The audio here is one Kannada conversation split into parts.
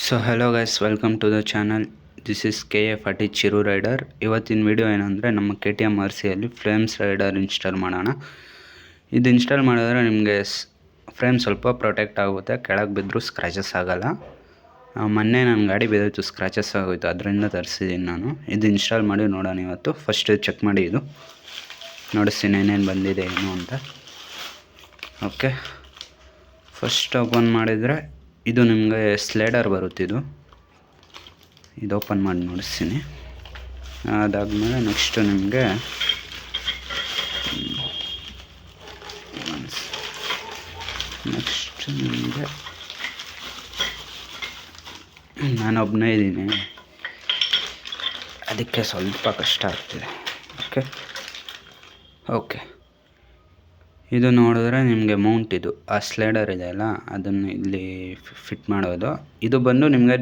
So hello guys, welcome to the channel. This is KA40 Chiru rider. ಇವತ್ತಿನ ವಿಡಿಯೋ ಏನಂದರೆ ನಮ್ಮ KTM RCಯಲ್ಲಿ ಫ್ಲೇಮ್ಸ್ ರೈಡರ್ ಇನ್ಸ್ಟಾಲ್ ಮಾಡೋಣ. ಇದು ಇನ್ಸ್ಟಾಲ್ ಮಾಡಿದ್ರೆ ನಿಮಗೆ ಫ್ರೇಮ್ ಸ್ವಲ್ಪ ಪ್ರೊಟೆಕ್ಟ್ ಆಗುತ್ತೆ, ಕೆಳಗೆ ಬಿದ್ದರೂ ಸ್ಕ್ರ್ಯಾಚಸ್ ಆಗೋಲ್ಲ. ಮೊನ್ನೆ ನನ್ನ ಗಾಡಿ ಬಿದ್ದೋಯ್ತು, ಸ್ಕ್ರ್ಯಾಚಸ್ ಆಗೋಯ್ತು, ಅದರಿಂದ ತರಿಸಿದ್ದೀನಿ ನಾನು. ಇದು ಇನ್ಸ್ಟಾಲ್ ಮಾಡಿ ನೋಡೋಣ ಇವತ್ತು. ಫಸ್ಟ್ ಚೆಕ್ ಮಾಡಿ ಇದು ನೋಡಿಸ್ತೀನಿ ಏನೇನು ಬಂದಿದೆ ಏನು ಅಂತ. ಓಕೆ, ಫಸ್ಟ್ ಓಪನ್ ಮಾಡಿದರೆ ಇದು ನಿಮಗೆ ಸ್ಲೈಡರ್ ಬರುತ್ತೆ. ಇದು ಓಪನ್ ಮಾಡಿ ನೋಡಿಸ್ತೀನಿ. ಅದಾದಮೇಲೆ ನೆಕ್ಸ್ಟು ನಿಮಗೆ ನಾನೊಬ್ಬನೇ ಇದ್ದೀನಿ, ಅದಕ್ಕೆ ಸ್ವಲ್ಪ ಕಷ್ಟ ಆಗ್ತಿದೆ. ಓಕೆ ಇದು ನೋಡಿದ್ರೆ ನಿಮಗೆ ಮೌಂಟ್, ಇದು ಆ ಸ್ಲೈಡರ್ ಇದೆಯಲ್ಲ ಅದನ್ನು ಇಲ್ಲಿ ಫಿಟ್ ಮಾಡೋದು. ಇದು ಬಂದು ನಿಮಗೆ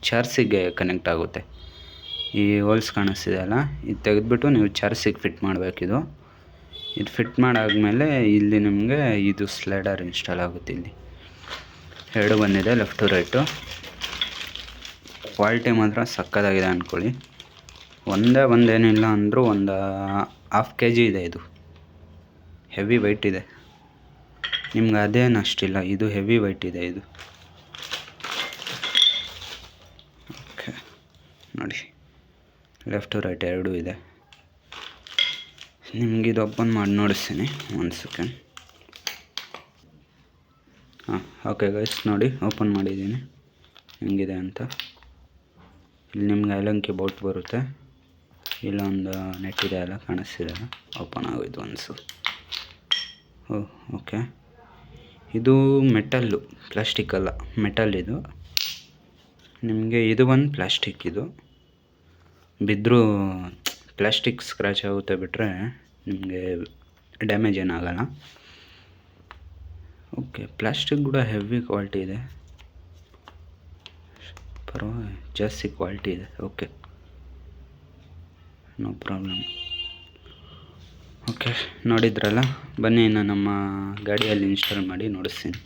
ಚಾರ್ಸಿಗೆ ಕನೆಕ್ಟ್ ಆಗುತ್ತೆ. ಈ ಹೋಲ್ಸ್ ಕಾಣಿಸ್ತಿದೆಯಲ್ಲ, ಇದು ತೆಗೆದುಬಿಟ್ಟು ನೀವು ಚಾರ್ಸಿಗೆ ಫಿಟ್ ಮಾಡಬೇಕಿದು. ಇದು ಫಿಟ್ ಮಾಡಾದ್ಮೇಲೆ ಇಲ್ಲಿ ನಿಮಗೆ ಇದು ಸ್ಲೈಡರ್ ಇನ್ಸ್ಟಾಲ್ ಆಗುತ್ತೆ. ಇಲ್ಲಿ ಎರಡು ಬಂದಿದೆ, ಲೆಫ್ಟು ರೈಟು. ಕ್ವಾಲಿಟಿ ಮಾತ್ರ ಸಕ್ಕತ್ತಾಗಿದೆ ಅಂದ್ಕೊಳ್ಳಿ. ಒಂದೇನಿಲ್ಲ ಅಂದರೂ ಒಂದು 1/2 kg ಇದೆ. ಇದು ಹೆವಿ ವೆಯ್ಟ್ ಇದೆ, ನಿಮ್ಗೆ ಅದೇನು ಅಷ್ಟಿಲ್ಲ, ಇದು ಹೆವಿ ವೆಯ್ಟ್ ಇದೆ ಇದು. ಓಕೆ ನೋಡಿ, ಲೆಫ್ಟ್ ರೈಟ್ ಎರಡೂ ಇದೆ. ನಿಮಗಿದು ಓಪನ್ ಮಾಡಿ ನೋಡಿಸ್ತೀನಿ, 1 ಸೆಕೆಂಡ್. ಓಕೆ ಗೈಸ್, ನೋಡಿ ಓಪನ್ ಮಾಡಿದ್ದೀನಿ ಹೆಂಗಿದೆ ಅಂತ. ಇಲ್ಲಿ ನಿಮ್ಗೆ ಐಲಂಕಿ ಬೋಲ್ಟ್ ಬರುತ್ತೆ, ಇಲ್ಲೊಂದು ನೆಟ್ ಇದೆ ಅಲ್ಲ, ಕಾಣಿಸ್ತಿದೆ ಅಲ್ಲ, ಓಪನ್ ಆಗೋಯ್ತು ಒನ್ಸು. ಓಕೆ, ಇದು ಮೆಟಲ್ಲು, ಪ್ಲಾಸ್ಟಿಕ್ ಅಲ್ಲ, ಮೆಟಲ್. ಇದು ನಿಮಗೆ ಇದು ಒಂದು ಪ್ಲಾಸ್ಟಿಕ್. ಇದು ಬಿದ್ದರೂ ಪ್ಲಾಸ್ಟಿಕ್ ಸ್ಕ್ರ್ಯಾಚ್ ಆಗುತ್ತೆ, ಬಿಟ್ಟರೆ ನಿಮಗೆ ಡ್ಯಾಮೇಜ್ ಏನಾಗಲ್ಲ. ಓಕೆ, ಪ್ಲಾಸ್ಟಿಕ್ ಕೂಡ ಹೆವಿ ಕ್ವಾಲಿಟಿ ಇದೆ, ಪರವಾಗಿ ಜಾಸ್ತಿ ಕ್ವಾಲಿಟಿ ಇದೆ. Okay, no problem. ಓಕೆ, ನೋಡಿದ್ರಲ್ಲ, ಬನ್ನಿ ನಾನು ನಮ್ಮ ಗಾಡಿಯಲ್ಲಿ ಇನ್ಸ್ಟಾಲ್ ಮಾಡಿ ನೋಡಿಸ್ತೀನಿ.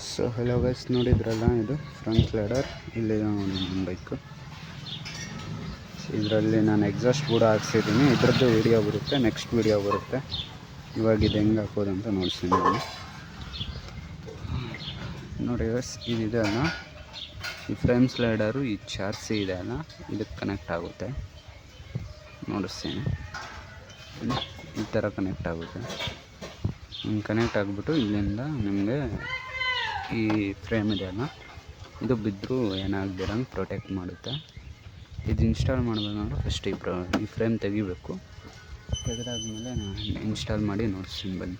ಸೊ ಹಲೋ ಗೈಸ್, ನೋಡಿದ್ರಲ್ಲ, ಇದು ಫ್ರಂಟ್ ಸ್ಲೈಡರ್. ಇಲ್ಲಿದೆ ನೋಡಿ ನನ್ನ ಬೈಕು. ಇದರಲ್ಲಿ ನಾನು ಎಕ್ಸಾಸ್ಟ್ ಕೂಡ ಹಾಕ್ಸಿದ್ದೀನಿ, ಇದರದ್ದು ವೀಡಿಯೋ ಬರುತ್ತೆ, ನೆಕ್ಸ್ಟ್ ವೀಡಿಯೋ ಬರುತ್ತೆ. ಇವಾಗ ಇದು ಹೆಂಗೆ ಹಾಕೋದು ಅಂತ ನೋಡಿಸ್ತೀನಿ ನಾನು. ನೋಡಿ ಗೈಸ್, ಇದಿದೆ ಅಲ್ಲ, ಈ ಫ್ರೇಮ್ ಸ್ಲೈಡರು ಈ ಚಾರ್ಸಿ ಇದೆ ಅಲ್ಲ, ಇದಕ್ಕೆ ಕನೆಕ್ಟ್ ಆಗುತ್ತೆ. ನೋಡಿಸ್ತೀನಿ, ಈ ಥರ ಕನೆಕ್ಟ್ ಆಗುತ್ತೆ. ಹಿಂಗೆ ಕನೆಕ್ಟ್ ಆಗಿಬಿಟ್ಟು ಇಲ್ಲಿಂದ ನಿಮಗೆ ಈ ಫ್ರೇಮ್ ಇದೆಯಲ್ಲ, ಇದು ಬಿದ್ದರೂ ಏನಾಗದಿರಂಗೆ ಪ್ರೊಟೆಕ್ಟ್ ಮಾಡುತ್ತೆ. ಇದು ಇನ್ಸ್ಟಾಲ್ ಮಾಡಬೇಕಂದ್ರೆ ಫಸ್ಟ್ ಈ ಫ್ರೇಮ್ ತೆಗಿಬೇಕು. ತೆಗೆದಾದ್ಮೇಲೆ ನಾನು ಇನ್ಸ್ಟಾಲ್ ಮಾಡಿ ನೋಡಿಸ್ತೀನಿ ಬನ್ನಿ.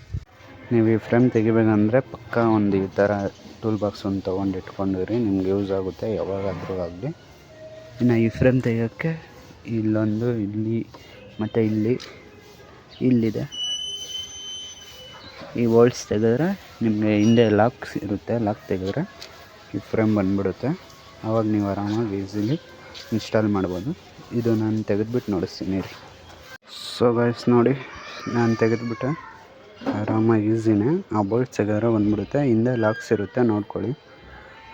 ನೀವು ಈ ಫ್ರೇಮ್ ತೆಗಿಬೇಕಂದ್ರೆ ಪಕ್ಕ ಒಂದು ಈ ಥರ ಟೂಲ್ ಬಾಕ್ಸ್ ಒಂದು ತೊಗೊಂಡು ಇಟ್ಕೊಂಡಿರಿ, ನಿಮ್ಗೆ ಯೂಸ್ ಆಗುತ್ತೆ ಯಾವಾಗಾದರೂ ಆಗಲಿ. ಇನ್ನು ಈ ಫ್ರೇಮ್ ತೆಗಿಯೋಕ್ಕೆ ಇಲ್ಲೊಂದು, ಇಲ್ಲಿ ಮತ್ತು ಇಲ್ಲಿದೆ. ಈ ಬೋಲ್ಟ್ಸ್ ತೆಗೆದ್ರೆ ನಿಮಗೆ ಹಿಂದೆ ಲಾಕ್ಸ್ ಇರುತ್ತೆ, ಲಾಕ್ ತೆಗೆದ್ರೆ ಈ ಫ್ರೇಮ್ ಬಂದುಬಿಡುತ್ತೆ. ಆವಾಗ ನೀವು ಆರಾಮಾಗಿ ಈಸಿಲಿ ಇನ್ಸ್ಟಾಲ್ ಮಾಡ್ಬೋದು. ಇದು ನಾನು ತೆಗೆದುಬಿಟ್ಟು ನೋಡಿಸ್ತೀನಿ ರೀ. ಸೊ ಗೈಸ್ ನೋಡಿ, ನಾನು ತೆಗೆದುಬಿಟ್ಟೆ, ಆರಾಮಾಗಿ ಈಸಿನೇ. ಆ ಬೋಲ್ಟ್ಸ್ ತೆಗೆದ್ರೆ ಬಂದುಬಿಡುತ್ತೆ. ಹಿಂದೆ ಲಾಕ್ಸ್ ಇರುತ್ತೆ, ನೋಡ್ಕೊಳ್ಳಿ.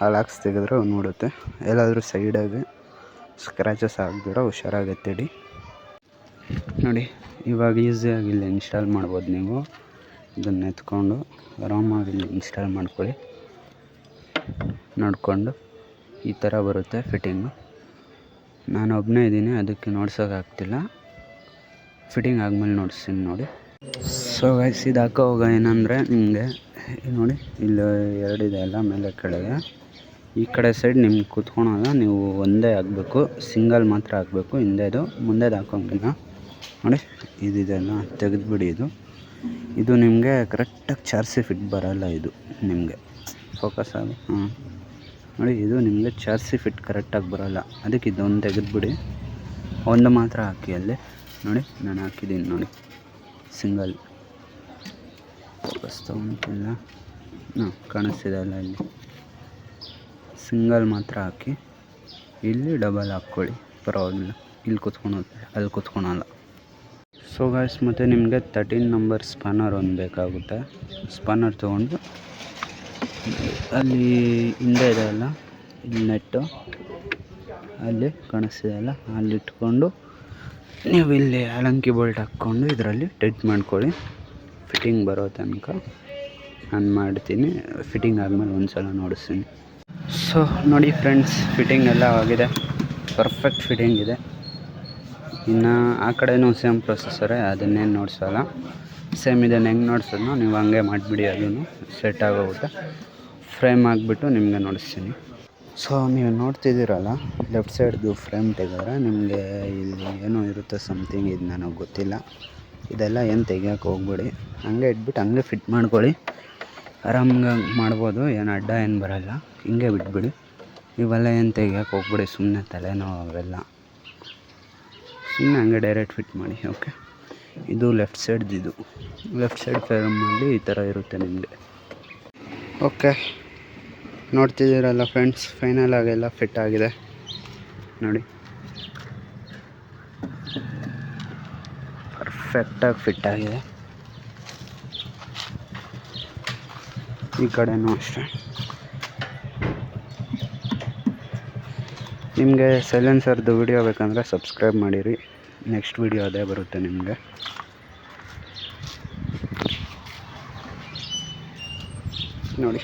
ಆ ಲಾಕ್ಸ್ ತೆಗೆದ್ರೆ ಬಂದುಬಿಡುತ್ತೆ. ಎಲ್ಲಾದರೂ ಸೈಡಾಗಿ ಸ್ಕ್ರ್ಯಾಚಸ್ ಆಗದಿರೋ ಹುಷಾರಾಗಿ ಎತ್ತಿಡಿ. ನೋಡಿ, ಇವಾಗ ಈಸಿಯಾಗಿ ಇಲ್ಲಿ ಇನ್ಸ್ಟಾಲ್ ಮಾಡ್ಬೋದು. ನೀವು ಇದನ್ನು ಎತ್ಕೊಂಡು ಆರಾಮಾಗಿ ಇಲ್ಲಿ ಇನ್ಸ್ಟಾಲ್ ಮಾಡ್ಕೊಳ್ಳಿ. ನೋಡಿಕೊಂಡು ಈ ಥರ ಬರುತ್ತೆ ಫಿಟ್ಟಿಂಗು. ನಾನು ಒಬ್ಬನೇ ಇದ್ದೀನಿ, ಅದಕ್ಕೆ ನೋಡ್ಸೋಕ್ಕಾಗ್ತಿಲ್ಲ. ಫಿಟ್ಟಿಂಗ್ ಆದಮೇಲೆ ನೋಡಿಸ್ತೀನಿ ನೋಡಿ. ಸೊ ಗೈಸ್, ಇದು ಹಾಕೋವಾಗ ಏನಂದರೆ ನಿಮಗೆ ನೋಡಿ, ಇಲ್ಲಿ ಎರಡಿದೆ ಅಲ್ಲ, ಮೇಲೆ ಕೆಳಗೆ. ಈ ಕಡೆ ಸೈಡ್ ನಿಮ್ಗೆ ಕೂತ್ಕೊಳೋಲ್ಲ, ನೀವು ಒಂದೇ ಆಗಬೇಕು, ಸಿಂಗಲ್ ಮಾತ್ರ ಆಗಬೇಕು. ಹಿಂದೆದು ಮುಂದೆದು ಹಾಕೋಂಗಿಲ್ಲ. ನೋಡಿ, ಇದಿದೆಲ್ಲ ತೆಗೆದುಬಿಡಿ. ಇದು ನಿಮಗೆ ಕರೆಕ್ಟಾಗಿ ಚಾರ್ಸಿ ಫಿಟ್ ಬರೋಲ್ಲ. ಇದು ನಿಮಗೆ ಫೋಕಸ್ ಆಗಿ ನೋಡಿ, ಇದು ನಿಮಗೆ ಚಾರ್ಸಿ ಫಿಟ್ ಕರೆಕ್ಟಾಗಿ ಬರೋಲ್ಲ. ಅದಕ್ಕೆ ಇದೊಂದು ತೆಗೆದುಬಿಡಿ, ಒಂದು ಮಾತ್ರ ಹಾಕಿ. ಅಲ್ಲಿ ನೋಡಿ, ನಾನು ಹಾಕಿದ್ದೀನಿ ನೋಡಿ, ಸಿಂಗಲ್. ಫೋಕಸ್ ತೊಗೊತಿಲ್ಲ, ಕಾಣಿಸ್ತಿದೆ ಅಲ್ಲ, ಇಲ್ಲಿ ಸಿಂಗಲ್ ಮಾತ್ರ ಹಾಕಿ. ಇಲ್ಲಿ ಡಬಲ್ ಹಾಕ್ಕೊಳ್ಳಿ, ಪರವಾಗಿಲ್ಲ. ಇಲ್ಲಿ ಕೂತ್ಕೊಳುತ್ತೆ, ಅಲ್ಲಿ ಕೂತ್ಕೊಳಲ್ಲ. ಸೊ ಗಾಯ್ಸ್, ಮತ್ತು ನಿಮಗೆ 13 ನಂಬರ್ ಸ್ಪಾನರ್ ಒಂದು ಬೇಕಾಗುತ್ತೆ. ಸ್ಪಾನರ್ ತೊಗೊಂಡು ಅಲ್ಲಿ ಹಿಂದೆ ಇದೆ ಅಲ್ಲ, ಇಲ್ಲಿ ನೆಟ್ಟು ಅಲ್ಲಿ ಕಾಣಿಸ್ತಿದೆ ಅಲ್ಲ, ಅಲ್ಲಿ ಇಟ್ಕೊಂಡು ನೀವು ಇಲ್ಲಿ ಅಲಂಕಿ ಬೋಲ್ಟ್ ಹಾಕ್ಕೊಂಡು ಇದರಲ್ಲಿ ಟೈಟ್ ಮಾಡ್ಕೊಳ್ಳಿ. ಫಿಟ್ಟಿಂಗ್ ಬರೋ ತನಕ ನಾನು ಮಾಡ್ತೀನಿ. ಫಿಟ್ಟಿಂಗ್ ಆದಮೇಲೆ ಒಂದು ಸಲ ನೋಡಿಸ್ತೀನಿ. ಸೊ ನೋಡಿ ಫ್ರೆಂಡ್ಸ್, ಫಿಟ್ಟಿಂಗ್ ಎಲ್ಲ ಆಗಿದೆ, ಪರ್ಫೆಕ್ಟ್ ಫಿಟ್ಟಿಂಗ್ ಇದೆ. ಇನ್ನು ಆ ಕಡೆಯೂ ಸೇಮ್ ಪ್ರೊಸೆಸರೇ, ಅದನ್ನೇನು ನೋಡಿಸೋಲ್ಲ. ಸೇಮ್ ಇದನ್ನು ಹೆಂಗೆ ನೋಡ್ಸೋದು ನೀವು ಹಂಗೆ ಮಾಡಿಬಿಡಿ, ಅದನ್ನು ಸೆಟ್ ಆಗೋಗುತ್ತೆ. ಫ್ರೇಮ್ ಆಗಿಬಿಟ್ಟು ನಿಮಗೆ ನೋಡಿಸ್ತೀನಿ. ಸೊ ನೀವು ನೋಡ್ತಿದ್ದೀರಲ್ಲ, ಲೆಫ್ಟ್ ಸೈಡ್ದು ಫ್ರೇಮ್ ತೆಗೆದ್ರೆ ನಿಮಗೆ ಇಲ್ಲಿ ಏನೋ ಇರುತ್ತೆ ಸಮಥಿಂಗ್, ಇದು ನನಗೆ ಗೊತ್ತಿಲ್ಲ. ಇದೆಲ್ಲ ಏನು ತೆಗಿಯೋಕೆ ಹೋಗ್ಬೇಡಿ, ಹಂಗೆ ಇಟ್ಬಿಟ್ಟು ಹಂಗೆ ಫಿಟ್ ಮಾಡ್ಕೊಳ್ಳಿ. ಆರಾಮಾಗಿ ಮಾಡ್ಬೋದು, ಏನು ಅಡ್ಡ ಏನು ಬರೋಲ್ಲ. ಹಿಂಗೆ ಬಿಟ್ಬಿಡಿ, ಇವೆಲ್ಲ ಏನು ತೆಗಿಯೋಕೆ ಹೋಗ್ಬೇಡಿ, ಸುಮ್ಮನೆ ತಲೆನೋವು ಅವೆಲ್ಲ. ಸುಮ್ಮನೆ ಹಂಗೆ ಡೈರೆಕ್ಟ್ ಫಿಟ್ ಮಾಡಿ. ಓಕೆ, ಇದು ಲೆಫ್ಟ್ ಸೈಡ್ದಿದು. ಲೆಫ್ಟ್ ಸೈಡ್ ಫ್ರೇಮಲ್ಲಿ ಈ ಥರ ಇರುತ್ತೆ ನಿಮಗೆ. ಓಕೆ, ನೋಡ್ತಿದ್ದೀರಲ್ಲ ಫ್ರೆಂಡ್ಸ್, ಫೈನಲ್ ಆಗೆಲ್ಲ ಫಿಟ್ ಆಗಿದೆ ನೋಡಿ, ಪರ್ಫೆಕ್ಟಾಗಿ ಫಿಟ್ ಆಗಿದೆ. ಈ ಕಡೆನೂ ಅಷ್ಟೇ. ನಿಮಗೆ ಸೈಲೆನ್ಸರ್ದು ವಿಡಿಯೋ ಬೇಕಂದರೆ ಸಬ್ಸ್ಕ್ರೈಬ್ ಮಾಡಿರಿ, ನೆಕ್ಸ್ಟ್ ವಿಡಿಯೋ ಅದೇ ಬರುತ್ತೆ ನಿಮಗೆ. ನೋಡಿ.